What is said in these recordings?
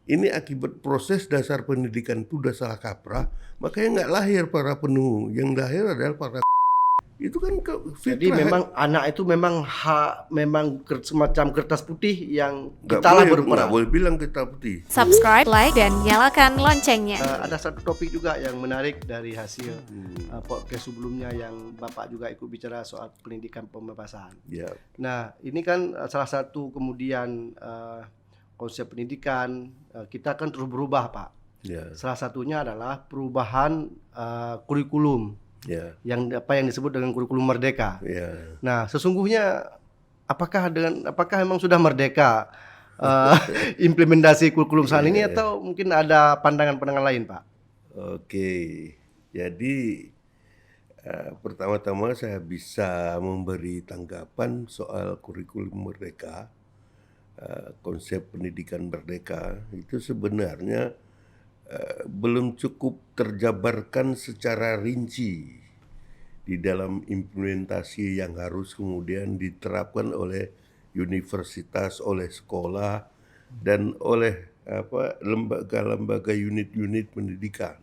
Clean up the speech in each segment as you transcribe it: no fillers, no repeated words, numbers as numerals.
ini akibat proses dasar pendidikan itu udah salah kaprah, makanya nggak lahir para penuh, yang lahir adalah para itu kan Jadi fitrah. memang anak itu memang semacam kertas putih yang Nggak kita lah boleh, berperan. nggak boleh bilang kita putih. Subscribe, like, dan nyalakan loncengnya. Ada satu topik juga yang menarik dari hasil podcast sebelumnya yang Bapak juga ikut bicara soal pendidikan pembebasan. Ya. Nah, ini kan salah satu kemudian konsep pendidikan kita kan terus berubah, Pak. Ya. Salah satunya adalah perubahan kurikulum. Ya. Yang disebut dengan kurikulum merdeka. Ya. Nah, sesungguhnya apakah memang sudah merdeka implementasi kurikulum saat ini atau mungkin ada pandangan-pandangan lain, Pak? Oke. Jadi pertama-tama saya bisa memberi tanggapan soal kurikulum merdeka. Konsep pendidikan merdeka itu sebenarnya belum cukup terjabarkan secara rinci di dalam implementasi yang harus kemudian diterapkan oleh universitas, oleh sekolah, dan oleh lembaga-lembaga unit-unit pendidikan.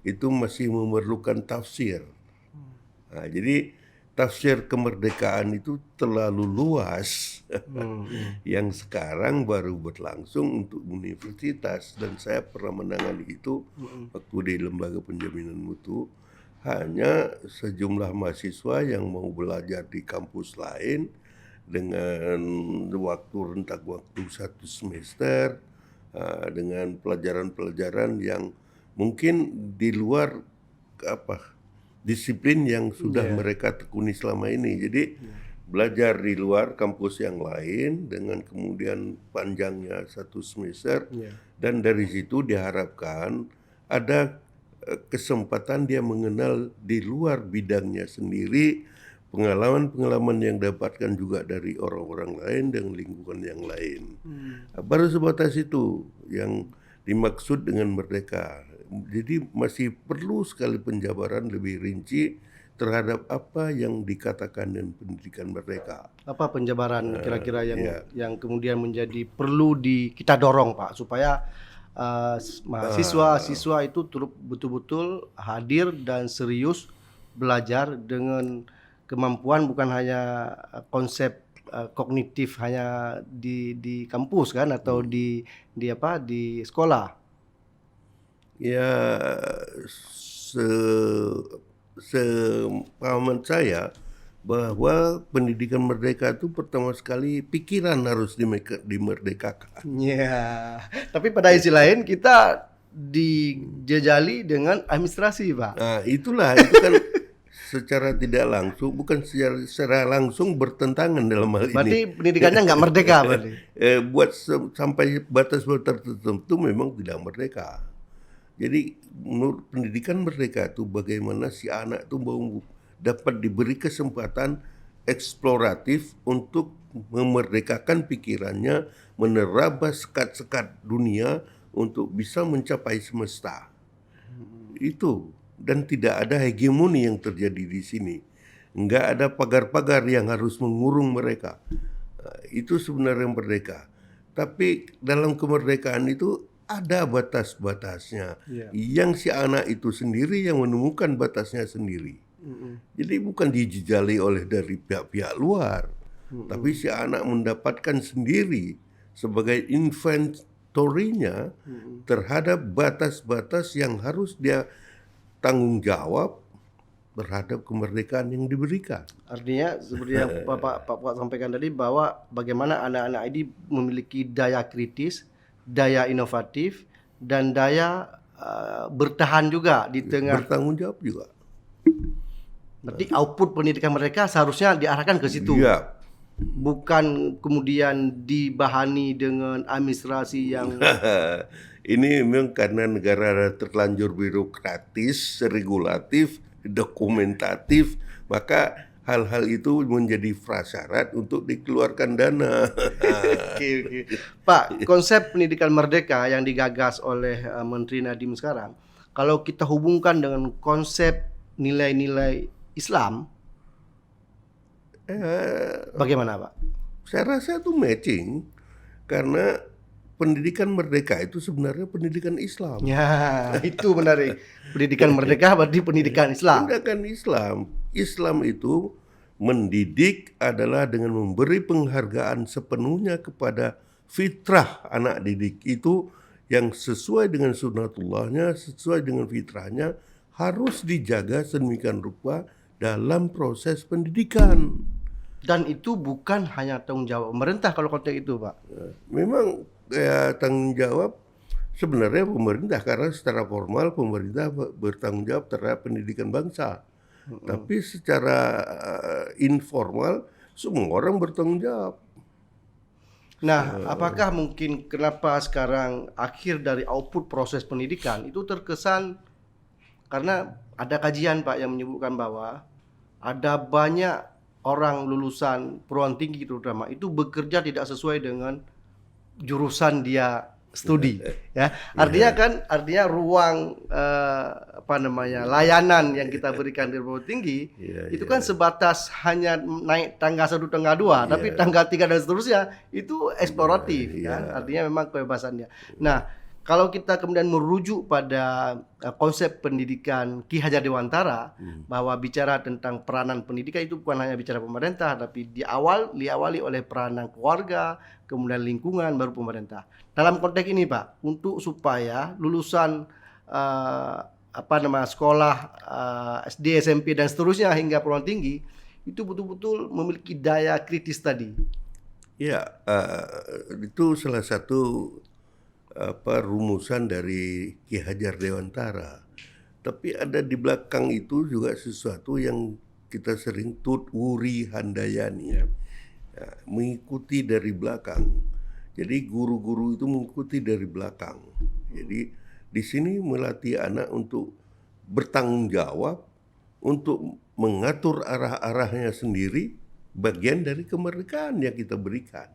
Itu masih memerlukan tafsir. Nah, jadi tafsir kemerdekaan itu terlalu luas yang sekarang baru berlangsung untuk universitas, dan saya pernah menangani itu waktu di lembaga penjaminan mutu. Hanya sejumlah mahasiswa yang mau belajar di kampus lain dengan rentang waktu 1 semester, dengan pelajaran-pelajaran yang mungkin di luar disiplin yang sudah mereka tekuni selama ini. Jadi belajar di luar kampus yang lain dengan kemudian panjangnya 1 semester, dan dari situ diharapkan ada kesempatan dia mengenal di luar bidangnya sendiri, pengalaman-pengalaman yang dapatkan juga dari orang-orang lain dan lingkungan yang lain. Baru sebatas itu yang dimaksud dengan merdeka. Jadi masih perlu sekali penjabaran lebih rinci terhadap apa yang dikatakan dengan pendidikan merdeka. Apa penjabaran kira-kira yang kemudian menjadi perlu kita dorong, Pak, supaya mahasiswa-siswa itu betul-betul hadir dan serius belajar dengan kemampuan bukan hanya konsep kognitif hanya di kampus kan atau di sekolah. Ya, sepahaman saya bahwa pendidikan merdeka itu pertama sekali pikiran harus dimerdekakan. Ya, tapi pada sisi lain kita dijejali dengan administrasi, Pak. Nah, itulah itu kan secara tidak langsung, bukan secara langsung bertentangan dalam hal ini. Berarti pendidikannya nggak merdeka berarti. Buat sampai batas-batas tertentu memang tidak merdeka. Jadi menurut pendidikan merdeka itu bagaimana si anak itu dapat diberi kesempatan eksploratif untuk memerdekakan pikirannya, menerabas sekat-sekat dunia untuk bisa mencapai semesta. Itu, dan tidak ada hegemoni yang terjadi di sini. Enggak ada pagar-pagar yang harus mengurung mereka. Itu sebenarnya merdeka. Tapi dalam kemerdekaan itu ada batas-batasnya, yang si anak itu sendiri yang menemukan batasnya sendiri. Jadi bukan dijejali oleh dari pihak-pihak luar, tapi si anak mendapatkan sendiri sebagai inventorinya terhadap batas-batas yang harus dia tanggung jawab terhadap kemerdekaan yang diberikan. Artinya seperti yang Pak sampaikan tadi, bahwa bagaimana anak-anak ini memiliki daya kritis, daya inovatif, dan daya bertahan juga di tengah. Bertanggung jawab juga. Berarti output pendidikan mereka seharusnya diarahkan ke situ. Iya. Bukan kemudian dibahani dengan administrasi yang ini memang karena negara terlanjur birokratis, regulatif, dokumentatif, maka hal-hal itu menjadi prasyarat untuk dikeluarkan dana. Oke. Pak, konsep pendidikan merdeka yang digagas oleh Menteri Nadiem sekarang, kalau kita hubungkan dengan konsep nilai-nilai Islam, bagaimana, Pak? Saya rasa itu matching, karena pendidikan merdeka itu sebenarnya pendidikan Islam. Ya, itu menarik. Pendidikan merdeka berarti pendidikan Islam. Pendidikan Islam. Islam itu mendidik adalah dengan memberi penghargaan sepenuhnya kepada fitrah anak didik itu yang sesuai dengan sunnatullahnya, sesuai dengan fitrahnya, harus dijaga sedemikian rupa dalam proses pendidikan. Dan itu bukan hanya tanggung jawab pemerintah kalau konteks itu, Pak. Memang tanggung jawab sebenarnya pemerintah, karena secara formal pemerintah bertanggung jawab terhadap pendidikan bangsa. Tapi secara informal semua orang bertanggung jawab. Nah, apakah mungkin kenapa sekarang akhir dari output proses pendidikan itu terkesan, karena ada kajian Pak yang menyebutkan bahwa ada banyak orang lulusan perguruan tinggi terutama itu bekerja tidak sesuai dengan jurusan dia studi, ya. Artinya ruang layanan yang kita berikan di perguruan tinggi itu kan sebatas hanya naik tangga 1, tangga 2, tapi tangga 3 dan seterusnya itu eksploratif, kan? Artinya memang kebebasannya. Nah, kalau kita kemudian merujuk pada konsep pendidikan Ki Hajar Dewantara, bahwa bicara tentang peranan pendidikan itu bukan hanya bicara pemerintah, tapi diawali oleh peranan keluarga, kemudian lingkungan, baru pemerintah. Dalam konteks ini, Pak, untuk supaya lulusan sekolah SD, SMP dan seterusnya hingga perguruan tinggi itu betul-betul memiliki daya kritis tadi. Ya, itu salah satu rumusan dari Ki Hajar Dewantara. Tapi ada di belakang itu juga sesuatu yang kita sering tutwuri handayani, mengikuti dari belakang. Jadi guru-guru itu mengikuti dari belakang. Jadi di sini melatih anak untuk bertanggung jawab, untuk mengatur arah-arahnya sendiri, bagian dari kemerdekaan yang kita berikan.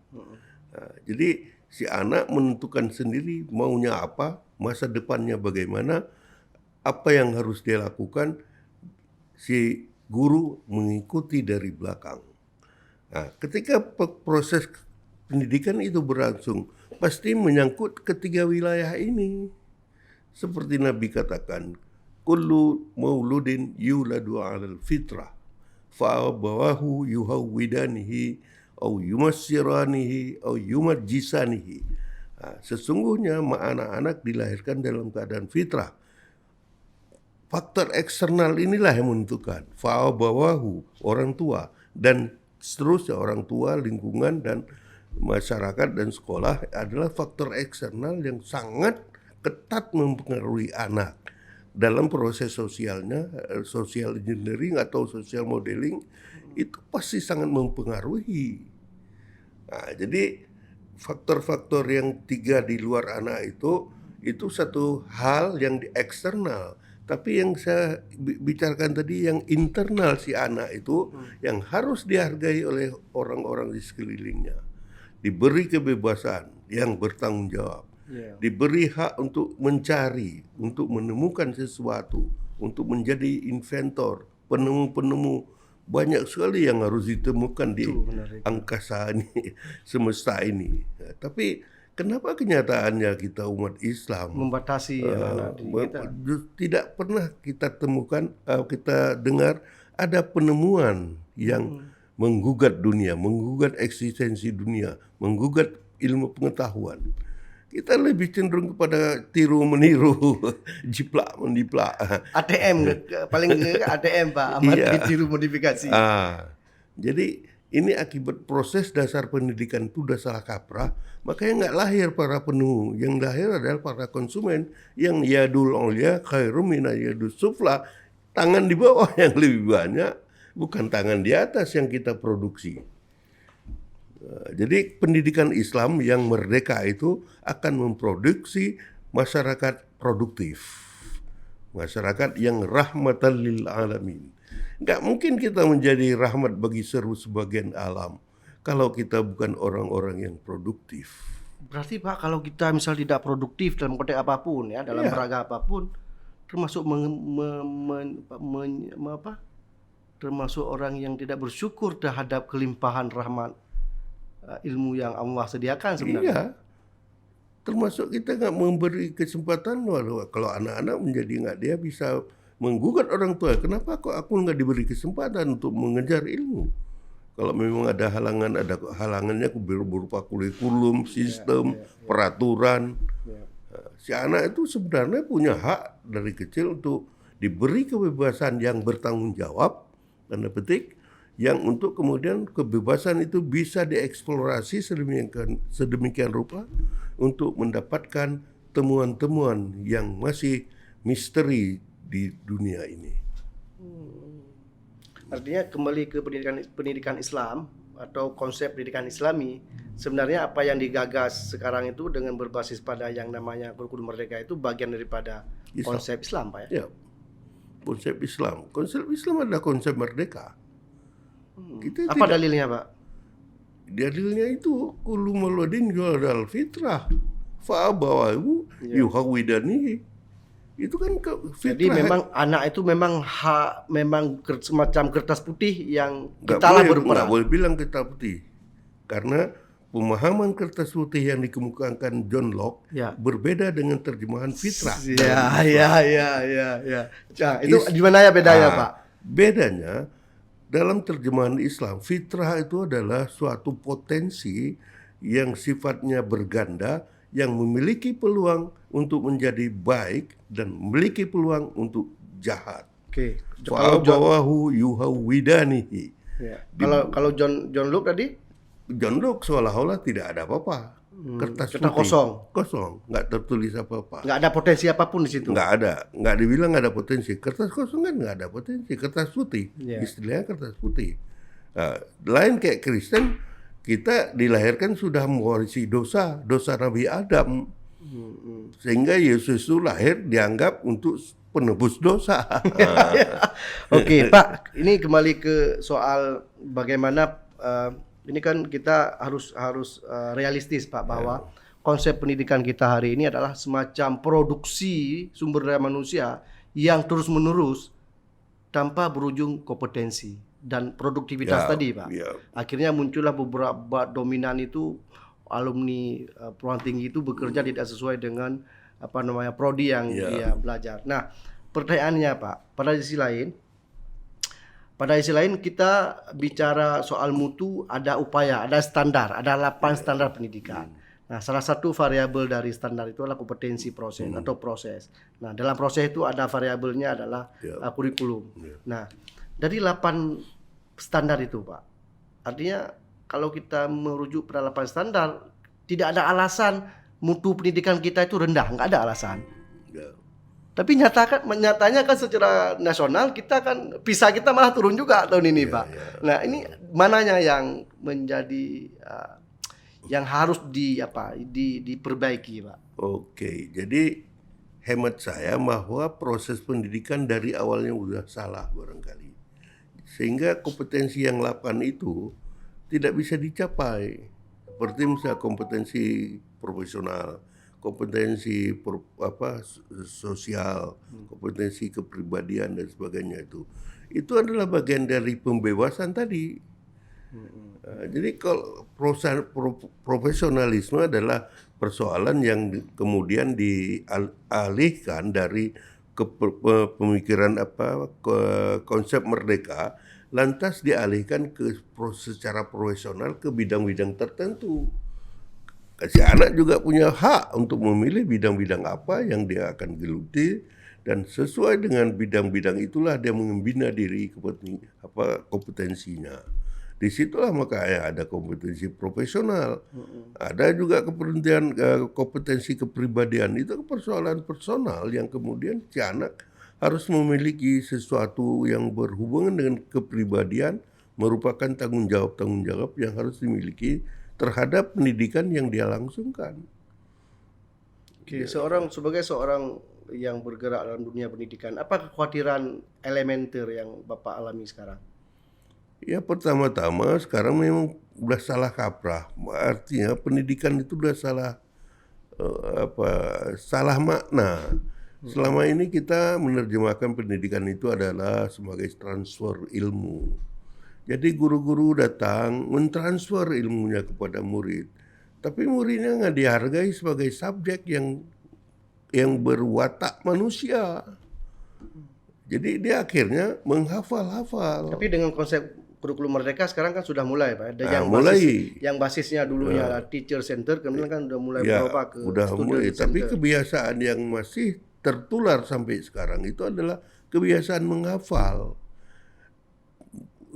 Nah, jadi si anak menentukan sendiri maunya apa, masa depannya bagaimana, apa yang harus dia lakukan, si guru mengikuti dari belakang. Nah, ketika proses pendidikan itu berlangsung, pasti menyangkut ketiga wilayah ini. Seperti Nabi katakan, kullu mauludin yuladu 'alal fitrah, fa abawahu yuhawwidanihi au yumassiranihi au yumajjisanihi. Sesungguhnya anak-anak dilahirkan dalam keadaan fitrah. Faktor eksternal inilah yang menentukan. Fa'abawahu, orang tua, dan seterusnya orang tua, lingkungan, dan masyarakat dan sekolah adalah faktor eksternal yang sangat ketat mempengaruhi anak dalam proses sosialnya, social engineering atau social modeling. Itu pasti sangat mempengaruhi. Nah, jadi faktor-faktor yang 3 di luar anak itu satu hal yang di eksternal. Tapi yang saya bicarakan tadi yang internal si anak itu yang harus dihargai oleh orang-orang di sekelilingnya. Diberi kebebasan yang bertanggung jawab. Diberi hak untuk mencari, untuk menemukan sesuatu, untuk menjadi inventor, penemu-penemu. Banyak sekali yang harus ditemukan di angkasa ini, semesta ini. Tapi kenapa kenyataannya kita umat Islam membatasi anak kita? Tidak pernah kita temukan, kita dengar ada penemuan yang menggugat dunia, menggugat eksistensi dunia, menggugat ilmu pengetahuan. Kita lebih cenderung kepada tiru meniru, jiplak mendiplak. ATM paling ATM Pak, amat ditiru modifikasi. Jadi ini akibat proses dasar pendidikan itu sudah salah kaprah, makanya nggak lahir para penemu. Yang lahir adalah para konsumen yang yadul ulya khairum min yadus sufla, tangan di bawah yang lebih banyak, bukan tangan di atas yang kita produksi. Jadi pendidikan Islam yang merdeka itu akan memproduksi masyarakat produktif, masyarakat yang rahmatan lil alamin. Nggak mungkin kita menjadi rahmat bagi sebagian alam kalau kita bukan orang-orang yang produktif. Berarti Pak, kalau kita misal tidak produktif dalam konteks apapun ya, dalam rangka apapun, termasuk termasuk orang yang tidak bersyukur terhadap kelimpahan rahmat ilmu yang Allah sediakan sebenarnya. Iya. termasuk kita nggak memberi kesempatan kalau anak-anak menjadi nggak dia bisa menggugat orang tua. Kenapa kok aku nggak diberi kesempatan untuk mengejar ilmu? Kalau memang ada halangannya berupa kurikulum, sistem, peraturan. Si anak itu sebenarnya punya hak dari kecil untuk diberi kebebasan yang bertanggung jawab, tanda petik, yang untuk kemudian kebebasan itu bisa dieksplorasi sedemikian rupa untuk mendapatkan temuan-temuan yang masih misteri di dunia ini. Artinya kembali ke pendidikan Islam atau konsep pendidikan Islami, sebenarnya apa yang digagas sekarang itu dengan berbasis pada yang namanya kurikulum merdeka itu bagian daripada konsep Islam, Pak ya? Ya, konsep Islam. Konsep Islam adalah konsep merdeka. Apa dalilnya, Pak? Dalilnya itu kullu mauludin yuladal fitrah fa abawahu yuhawidanihi. Itu kan fitrah. Jadi memang anak itu memang semacam kertas putih yang kita lah berperan. Nggak boleh bilang kertas putih. Karena pemahaman kertas putih yang dikemukakan John Locke berbeda dengan terjemahan fitrah. Ya. Itu di mana ya bedanya, Pak? Bedanya dalam terjemahan Islam, fitrah itu adalah suatu potensi yang sifatnya berganda, yang memiliki peluang untuk menjadi baik dan memiliki peluang untuk jahat. Oke. Kalau bawahu yuhawidanihi. Ya. Kalau John Locke tadi? John Locke seolah-olah tidak ada apa-apa. Kertas kosong, nggak tertulis apa-apa. Nggak ada potensi apapun di situ. Nggak dibilang nggak ada potensi. Kertas kosong kan nggak ada potensi. Kertas putih, istilahnya kertas putih. Lain kayak Kristen, kita dilahirkan sudah mewarisi dosa Nabi Adam, sehingga Yesus itu lahir dianggap untuk penebus dosa. Oke, Pak, ini kembali ke soal bagaimana ini kan kita harus realistis, Pak, bahwa konsep pendidikan kita hari ini adalah semacam produksi sumber daya manusia yang terus-menerus tanpa berujung kompetensi dan produktivitas tadi, Pak. Akhirnya muncullah beberapa dominan itu, alumni perguruan tinggi itu bekerja tidak sesuai dengan prodi yang dia belajar. Nah, pertanyaannya, Pak, pada sisi lain kita bicara soal mutu, ada upaya, ada standar, ada 8 standar pendidikan. Nah, salah satu variabel dari standar itu adalah kompetensi proses atau proses. Nah, dalam proses itu ada variabelnya adalah kurikulum. Nah, dari 8 standar itu, Pak, artinya kalau kita merujuk pada 8 standar, tidak ada alasan mutu pendidikan kita itu rendah, nggak ada alasan. Tapi nyatanya kan secara nasional PISA kita malah turun juga tahun ini, Pak. Nah, ini mananya yang menjadi yang harus diperbaiki, Pak? Oke, jadi hemat saya bahwa proses pendidikan dari awalnya sudah salah barangkali. Sehingga kompetensi yang 8 itu tidak bisa dicapai. Seperti misalnya kompetensi profesional, kompetensi sosial, kompetensi kepribadian dan sebagainya itu adalah bagian dari pembebasan tadi. Jadi kalau profesionalisme adalah persoalan yang kemudian dialihkan dari pemikiran konsep merdeka, lantas dialihkan secara profesional ke bidang-bidang tertentu. Si anak juga punya hak untuk memilih bidang-bidang apa yang dia akan geluti, dan sesuai dengan bidang-bidang itulah dia membina diri kompetensinya. Disitulah makanya ada kompetensi profesional, ada juga kompetensi kepribadian. Itu persoalan personal yang kemudian si anak harus memiliki sesuatu yang berhubungan dengan kepribadian, merupakan tanggung jawab yang harus dimiliki terhadap pendidikan yang dia langsungkan. Oke, sebagai seorang yang bergerak dalam dunia pendidikan, apa kekhawatiran elementer yang Bapak alami sekarang? Ya, pertama-tama sekarang memang udah salah kaprah. Artinya pendidikan itu udah salah makna. Selama ini kita menerjemahkan pendidikan itu adalah sebagai transfer ilmu. Jadi guru-guru datang mentransfer ilmunya kepada murid. Tapi muridnya nggak dihargai sebagai subjek yang berwatak manusia. Jadi dia akhirnya menghafal-hafal. Tapi dengan konsep kurikulum merdeka sekarang kan sudah mulai, Pak. Ada yang basisnya dulunya teacher center, kemudian kan udah mulai berubah ke udah mulai. student Tapi center. kebiasaan yang masih tertular sampai sekarang itu adalah kebiasaan menghafal.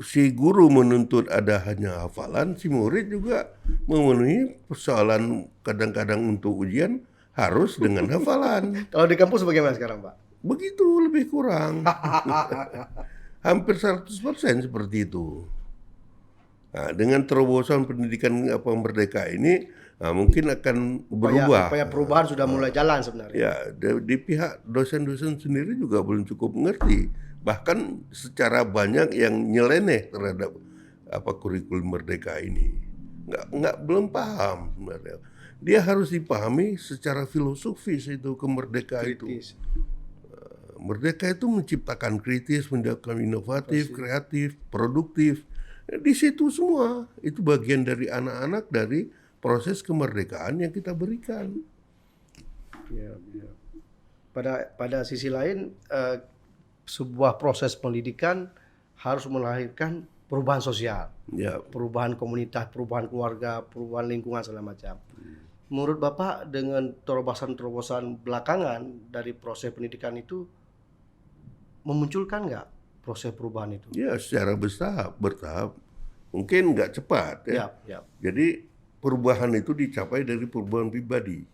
Si guru menuntut ada hanya hafalan, si murid juga memenuhi persoalan kadang-kadang untuk ujian harus dengan hafalan. Kalau di kampus bagaimana sekarang, Pak? Begitu lebih kurang. Hampir 100% seperti itu. Nah, dengan terobosan pendidikan merdeka ini mungkin akan berubah. Upaya perubahan sudah mulai jalan sebenarnya. Ya, di pihak dosen-dosen sendiri juga belum cukup mengerti. Bahkan secara banyak yang nyeleneh terhadap kurikulum merdeka ini. Belum paham sebenarnya. Dia harus dipahami secara filosofis itu kemerdekaan itu. Merdeka itu menciptakan kritis, menciptakan inovatif, kreatif, produktif. Di situ semua itu bagian dari anak-anak dari proses kemerdekaan yang kita berikan. Ya. Pada sisi lain, sebuah proses pendidikan harus melahirkan perubahan sosial, perubahan komunitas, perubahan keluarga, perubahan lingkungan segala macam. Menurut Bapak dengan terobosan-terobosan belakangan dari proses pendidikan itu memunculkan nggak proses perubahan itu? Ya, secara bertahap. Mungkin nggak cepat ya. Jadi perubahan itu dicapai dari perubahan pribadi.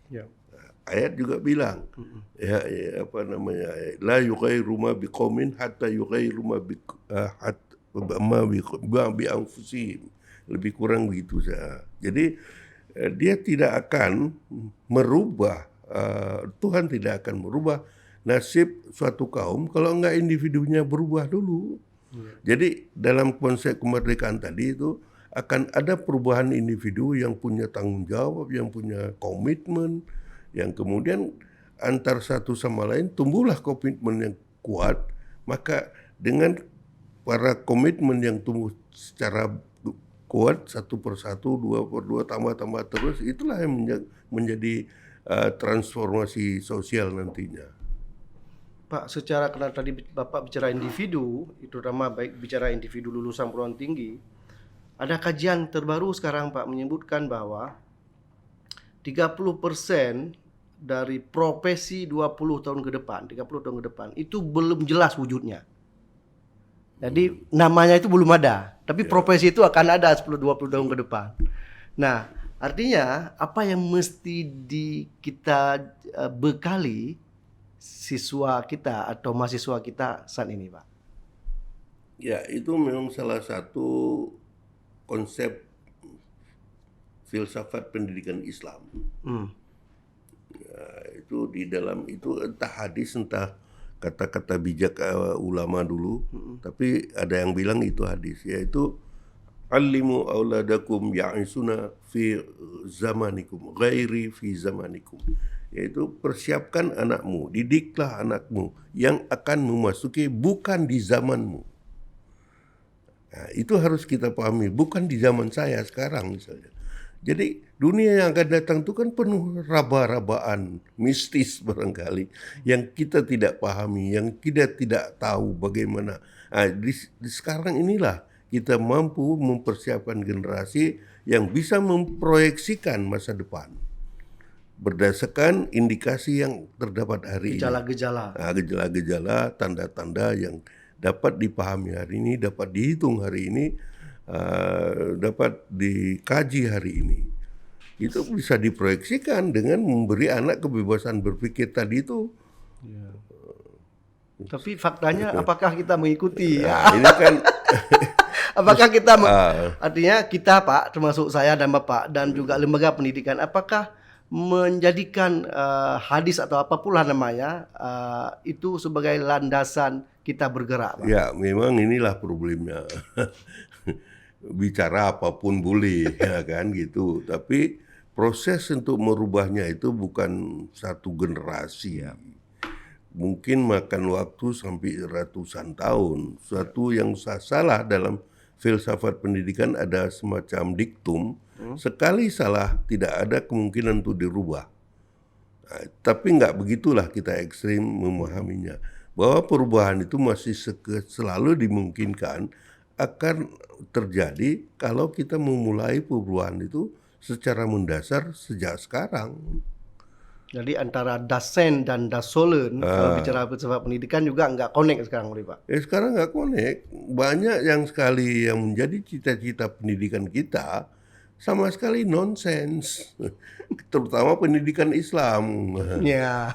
Ayat juga bilang, la yughayyiru ma biqaumin hatta yughayyiru ma bi anfusihim. Lebih kurang begitu saja. Jadi dia tidak akan merubah, Tuhan tidak akan merubah nasib suatu kaum kalau enggak individunya berubah dulu. Jadi dalam konsep kemerdekaan tadi itu akan ada perubahan individu yang punya tanggung jawab, yang punya komitmen, yang kemudian antar satu sama lain tumbuhlah komitmen yang kuat. Maka dengan para komitmen yang tumbuh secara kuat satu persatu, dua per dua, tambah terus, itulah yang menjadi transformasi sosial nantinya. Pak, secara karena tadi Bapak bicara individu, terutama baik bicara individu lulusan perguruan tinggi, ada kajian terbaru sekarang Pak menyebutkan bahwa 30% dari profesi 20 tahun ke depan itu belum jelas wujudnya. Jadi namanya itu belum ada, tapi profesi itu akan ada 10-20 tahun ke depan. Nah, artinya apa yang mesti kita bekali siswa kita atau mahasiswa kita saat ini, Pak? Ya, itu memang salah satu konsep filsafat pendidikan Islam. Ya, itu di dalam itu entah hadis, entah kata-kata bijak ulama dulu, tapi ada yang bilang itu hadis, yaitu allimu auladakum ya'isuna fi zamanikum ghairi fi zamanikum. Yaitu persiapkan anakmu, didiklah anakmu yang akan memasuki bukan di zamanmu. Nah, itu harus kita pahami, bukan di zaman saya sekarang misalnya. Jadi dunia yang akan datang itu kan penuh raba-rabaan mistis barangkali yang kita tidak pahami, yang kita tidak tahu bagaimana. Nah, di sekarang inilah kita mampu mempersiapkan generasi yang bisa memproyeksikan masa depan berdasarkan indikasi yang terdapat hari ini. Gejala-gejala, tanda-tanda yang dapat dipahami hari ini, dapat dihitung hari ini, dapat dikaji hari ini. Itu bisa diproyeksikan dengan memberi anak kebebasan berpikir tadi itu. Tapi faktanya apakah kita mengikuti? Ini kan apakah kita artinya kita Pak, termasuk saya dan Bapak dan juga lembaga pendidikan, apakah menjadikan hadis atau apapun lah namanya itu sebagai landasan kita bergerak, Pak? Ya, memang inilah problemnya. Bicara apapun boleh, ya kan gitu. Tapi proses untuk merubahnya itu bukan satu generasi ya. Mungkin makan waktu sampai ratusan tahun. Suatu yang salah dalam filsafat pendidikan ada semacam diktum, sekali salah tidak ada kemungkinan untuk dirubah. Nah, tapi nggak begitulah kita ekstrim memahaminya. Bahwa perubahan itu masih selalu dimungkinkan akan terjadi kalau kita memulai perubahan itu secara mendasar sejak sekarang. Jadi antara Dasein dan Dasolen kalau bicara filsafat pendidikan juga nggak connect sekarang, Pak. Sekarang nggak connect. Banyak yang sekali yang menjadi cita-cita pendidikan kita sama sekali nonsens, terutama pendidikan Islam. Ya.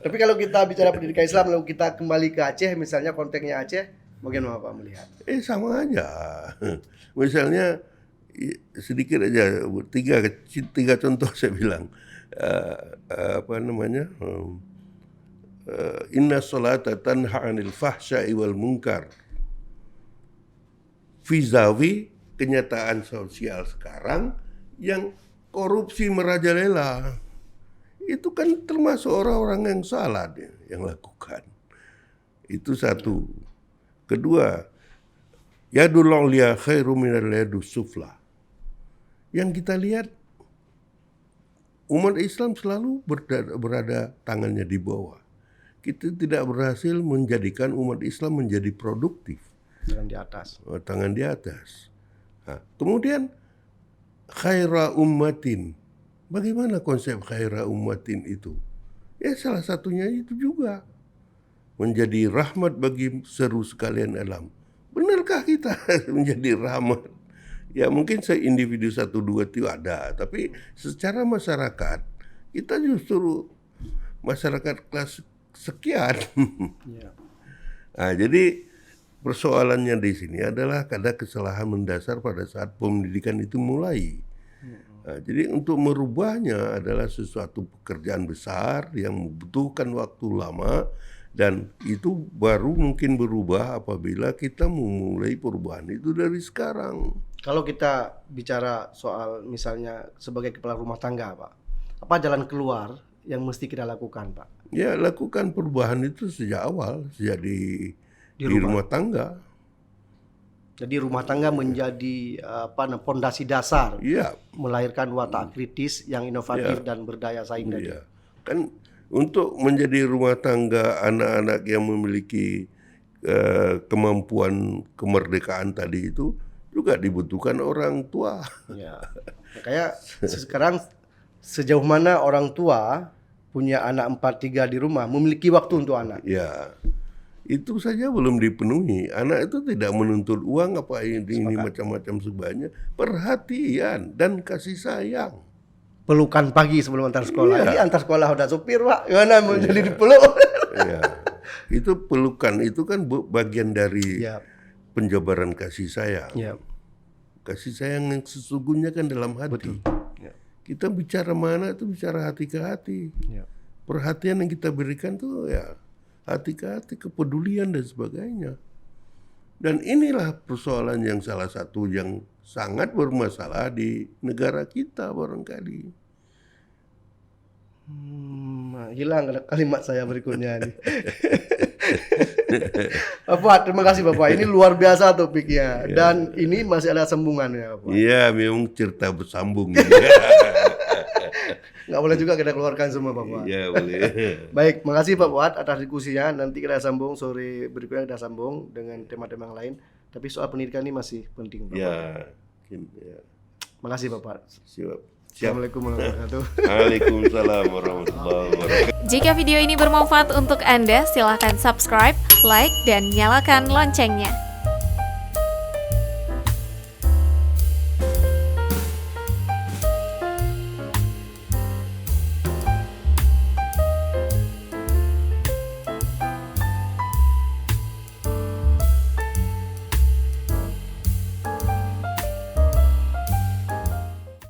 Tapi kalau kita bicara pendidikan Islam, lalu kita kembali ke Aceh, misalnya konteksnya Aceh, bagaimana Pak melihat? Sama aja. Misalnya sedikit aja tiga contoh saya bilang. Inna sholata tanha 'anil fahsya'i wal munkar. Vis-a-vis kenyataan sosial sekarang yang korupsi merajalela. Itu kan termasuk orang-orang yang salah dia yang lakukan. Itu satu. Kedua, yadul 'ulya khairu minal yadus sufla. Yang kita lihat umat Islam selalu berada tangannya di bawah. Kita tidak berhasil menjadikan umat Islam menjadi produktif. Tangan di atas. Tangan di atas. Nah, kemudian khaira ummatin. Bagaimana konsep khaira ummatin itu? Ya salah satunya itu juga. Menjadi rahmat bagi seru sekalian alam. Benarkah kita menjadi rahmat? Ya mungkin individu 1-2 itu ada, tapi secara masyarakat kita justru masyarakat kelas sekian. Ya. Nah, jadi persoalannya di sini adalah ada kesalahan mendasar pada saat pendidikan itu mulai. Nah, jadi untuk merubahnya adalah sesuatu pekerjaan besar yang membutuhkan waktu lama dan itu baru mungkin berubah apabila kita memulai perubahan itu dari sekarang. Kalau kita bicara soal misalnya sebagai kepala rumah tangga, Pak, apa jalan keluar yang mesti kita lakukan, Pak? Ya, lakukan perubahan itu sejak awal, sejak di rumah tangga. Jadi rumah tangga menjadi pondasi dasar, Iya. melahirkan watak kritis yang inovatif dan berdaya saing tadi. Iya. Kan untuk menjadi rumah tangga anak-anak yang memiliki kemampuan kemerdekaan tadi itu juga dibutuhkan orang tua. Ya. Makanya sekarang sejauh mana orang tua punya anak 4-3 di rumah memiliki waktu untuk anak. Ya. Itu saja belum dipenuhi. Anak itu tidak menuntut uang apa ini macam-macam sebanyak. Perhatian dan kasih sayang. Pelukan pagi sebelum antar sekolah. Iya. Ini antar sekolah udah supir, Pak. Gimana mau jadi dipeluk? Ya. Itu pelukan itu kan bagian dari Ya. penjabaran kasih sayang. Ya. Kasih sayang yang sesungguhnya kan dalam hati. Ya. Kita bicara mana itu bicara hati ke hati. Ya. Perhatian yang kita berikan tuh ya hati ke hati, kepedulian dan sebagainya. Dan inilah persoalan yang salah satu yang sangat bermasalah di negara kita barangkali. Hilang kalimat saya berikutnya nih. Bapak, terima kasih Bapak. Ini luar biasa topiknya. Dan ini masih ada sambungannya, Bapak. Iya, memang cerita bersambung. Nggak boleh juga kita keluarkan semua, Bapak. Iya, boleh. Baik, makasih Pak Fuad atas diskusinya. Nanti kita sambung sore berikutnya, kita sambung dengan tema-tema yang lain. Tapi soal pendidikan ini masih penting, Bapak. Ya. Makasih Bapak. Siap. Assalamualaikum warahmatullahi wabarakatuh. Waalaikumsalam warahmatullahi wabarakatuh. Jika video ini bermanfaat untuk Anda, silakan subscribe, like, dan nyalakan loncengnya.